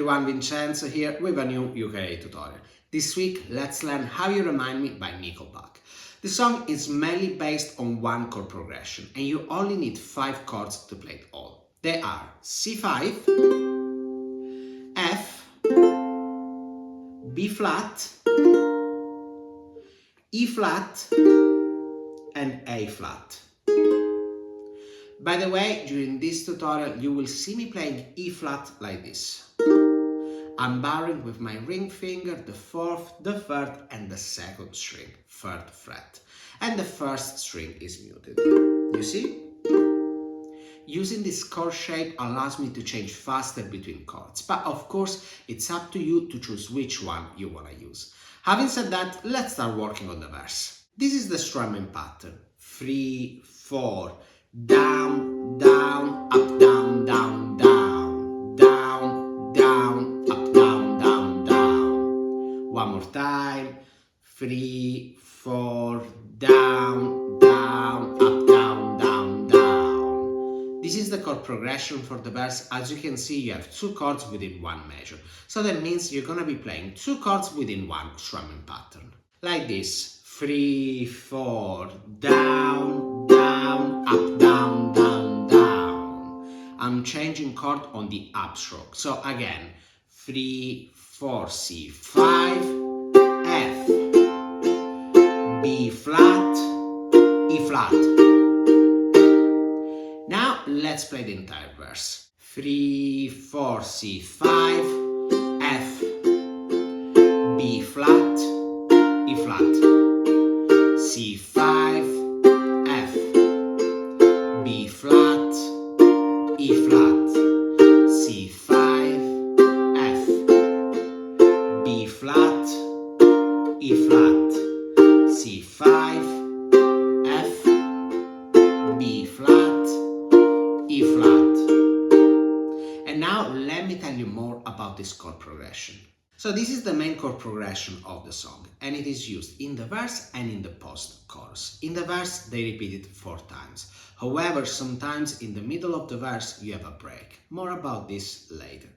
everyone, Vincenzo here with a new ukulele tutorial. This week, let's learn How You Remind Me by Nickelback. The song is mainly based on one chord progression and you only need 5 chords to play it all. They are C5, F, B flat, E flat and A flat. By the way, during this tutorial you will see me playing E flat like this. I'm barring with my ring finger the 4th, the 3rd and the 2nd string, 3rd fret. And the 1st string is muted. You see? Using this chord shape allows me to change faster between chords, but of course it's up to you to choose which one you want to use. Having said that, let's start working on the verse. This is the strumming pattern. 3, 4, down, down, up, down, down, down, down, down, up, down, down, down. One more time. 3, 4, down, down, up, down, down, down. This is the chord progression for the verse. As you can see, you have 2 chords within one measure. So that means you're gonna be playing 2 chords within one strumming pattern. Like this. 3, 4, down, down, up, down, down, down. I'm changing chord on the upstroke. So again, 3, 4, C5, F, B flat, E flat. Now let's play the entire verse. 3, 4, C5, F, B flat, E flat. C5, F, B flat, E flat, C5, F, B flat, E flat, C5, F, B flat, E flat. And now let me tell you more about this chord progression. So this is the main chord progression of the song, and it is used in the verse and in the post-chorus. In the verse, they repeat it 4 times. However, sometimes in the middle of the verse, you have a break. More about this later.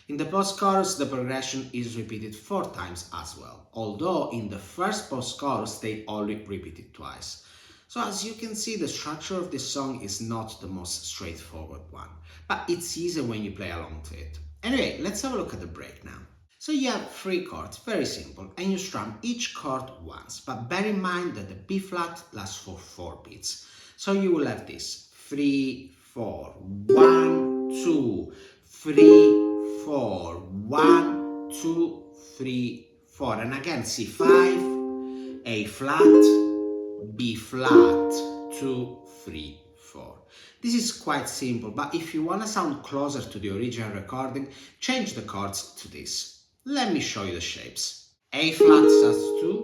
In the post-chorus, the progression is repeated 4 times as well, although in the first post-chorus, they only repeat it twice. So as you can see, the structure of this song is not the most straightforward one, but it's easy when you play along to it. Anyway, let's have a look at the break now. So you have 3 chords, very simple, and you strum each chord once, but bear in mind that the B flat lasts for 4 beats. So you will have this, 3, 4, 1, 2, 3, 4, 1, 2, 3, 4, and again C5, A flat, B flat, 2, 3, 4. This is quite simple, but if you want to sound closer to the original recording, change the chords to this. Let me show you the shapes. A flat sus2,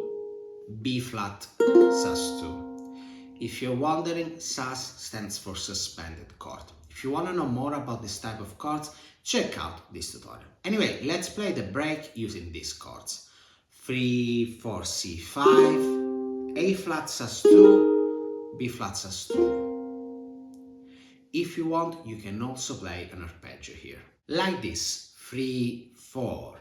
B flat sus2. If you're wondering, sus stands for suspended chord. If you want to know more about this type of chords, check out this tutorial. Anyway, let's play the break using these chords. 3, 4, C5, A flat sus2, B flat sus2. If you want, you can also play an arpeggio here. Like this, 3, 4.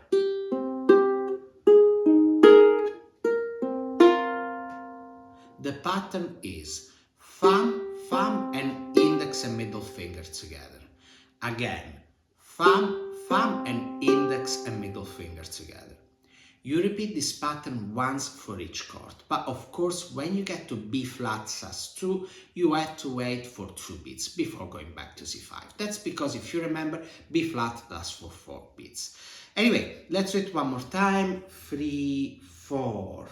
The pattern is thumb, thumb and index and middle finger together. Again, thumb, thumb and index and middle finger together. You repeat this pattern once for each chord, but of course when you get to B flat sus2, you have to wait for 2 beats before going back to C5. That's because if you remember, B flat lasts for 4 beats. Anyway, let's do it one more time. 3, 4.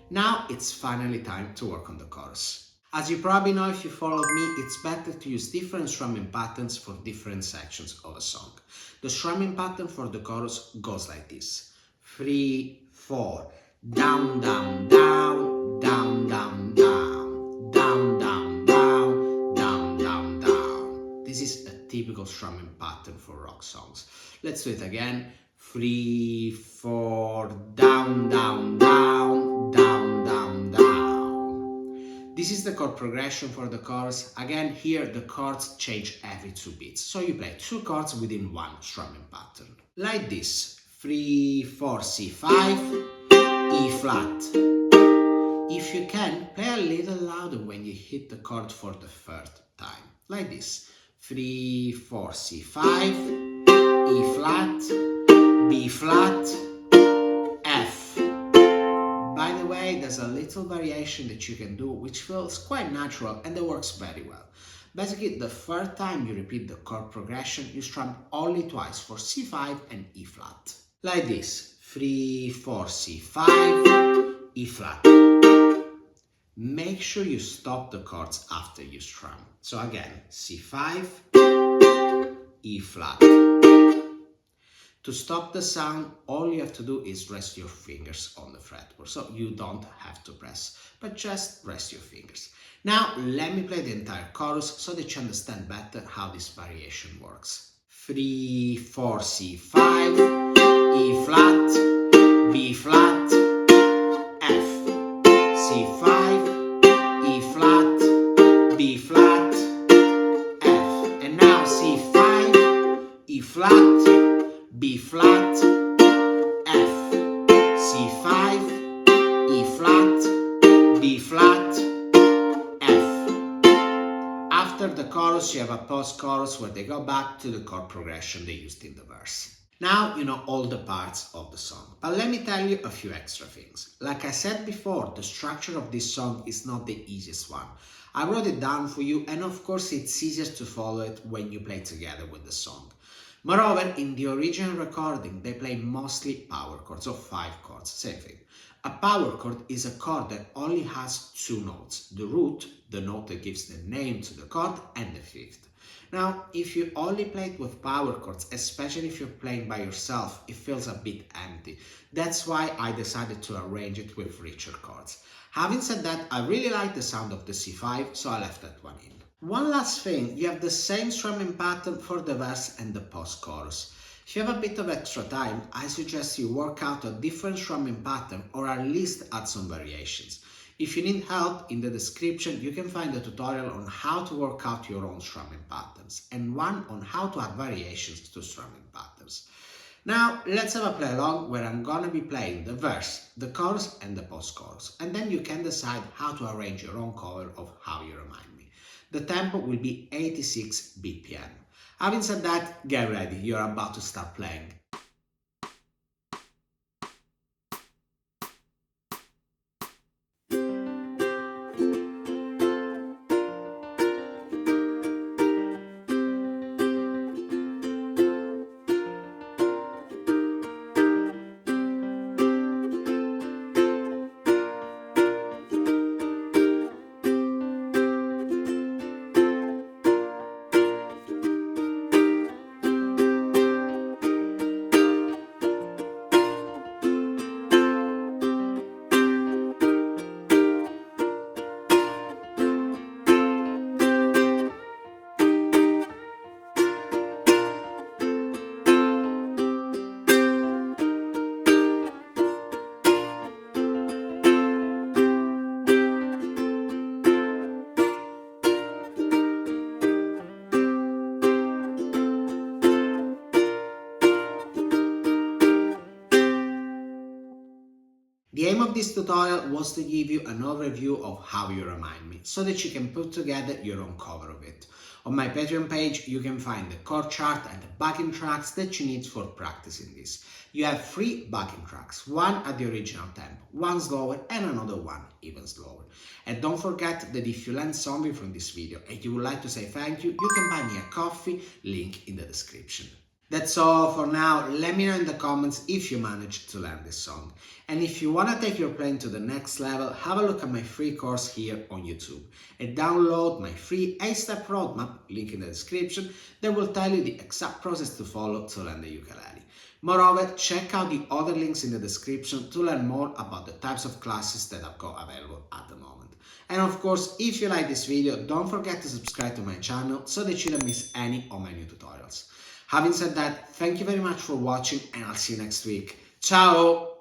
Now it's finally time to work on the chorus. As you probably know if you followed me, it's better to use different strumming patterns for different sections of a song. The strumming pattern for the chorus goes like this. 3, 4, down, down, down, down, down, down, down, down, down, down, down, down. This is a typical strumming pattern for rock songs. Let's do it again. 3, 4, down, down, down, down, down, down. This is the chord progression for the chorus. Again, here the chords change every 2 beats, so you play 2 chords within one strumming pattern. Like this: 3, 4, C5, E flat. If you can, play a little louder when you hit the chord for the third time. Like this: 3, 4, C5, E flat, B flat, F. By the way, there's a little variation that you can do which feels quite natural and that works very well. Basically, the third time you repeat the chord progression, you strum only twice for C5 and E flat. Like this: 3, 4, C5, E flat. Make sure you stop the chords after you strum. So again, C5, E flat. To stop the sound, all you have to do is rest your fingers on the fretboard. So you don't have to press, but just rest your fingers. Now let me play the entire chorus so that you understand better how this variation works. 3, 4, C5, E flat, B flat, F, C5, E flat, B flat, F, and now C5, E flat, B flat, F, C5, E flat, B flat, F. After the chorus, you have a post-chorus where they go back to the chord progression they used in the verse. Now you know all the parts of the song, but let me tell you a few extra things. Like I said before, the structure of this song is not the easiest one. I wrote it down for you, and of course it's easier to follow it when you play together with the song. Moreover, in the original recording, they play mostly power chords, so 5 chords, same thing. A power chord is a chord that only has 2 notes, the root, the note that gives the name to the chord, and the fifth. Now, if you only play it with power chords, especially if you're playing by yourself, it feels a bit empty. That's why I decided to arrange it with richer chords. Having said that, I really like the sound of the C5, so I left that one in. One last thing, you have the same strumming pattern for the verse and the post-chorus. If you have a bit of extra time, I suggest you work out a different strumming pattern or at least add some variations. If you need help, in the description you can find a tutorial on how to work out your own strumming patterns and one on how to add variations to strumming patterns. Now let's have a play along where I'm gonna be playing the verse, the chorus and the post-chorus, and then you can decide how to arrange your own cover of How You Remind Me. The tempo will be 86 BPM. Having said that, get ready, you're about to start playing. The aim of this tutorial was to give you an overview of How You Remind Me, so that you can put together your own cover of it. On my Patreon page you can find the chord chart and the backing tracks that you need for practicing this. You have 3 backing tracks, one at the original tempo, one slower and another one even slower. And don't forget that if you learned something from this video and you would like to say thank you, you can buy me a coffee, link in the description. That's all for now. Let me know in the comments if you managed to learn this song. And if you want to take your playing to the next level, have a look at my free course here on YouTube and download my free 8-step roadmap, link in the description, that will tell you the exact process to follow to learn the ukulele. Moreover, check out the other links in the description to learn more about the types of classes that I've got available at the moment. And of course, if you like this video, don't forget to subscribe to my channel so that you don't miss any of my new tutorials. Having said that, thank you very much for watching and I'll see you next week. Ciao!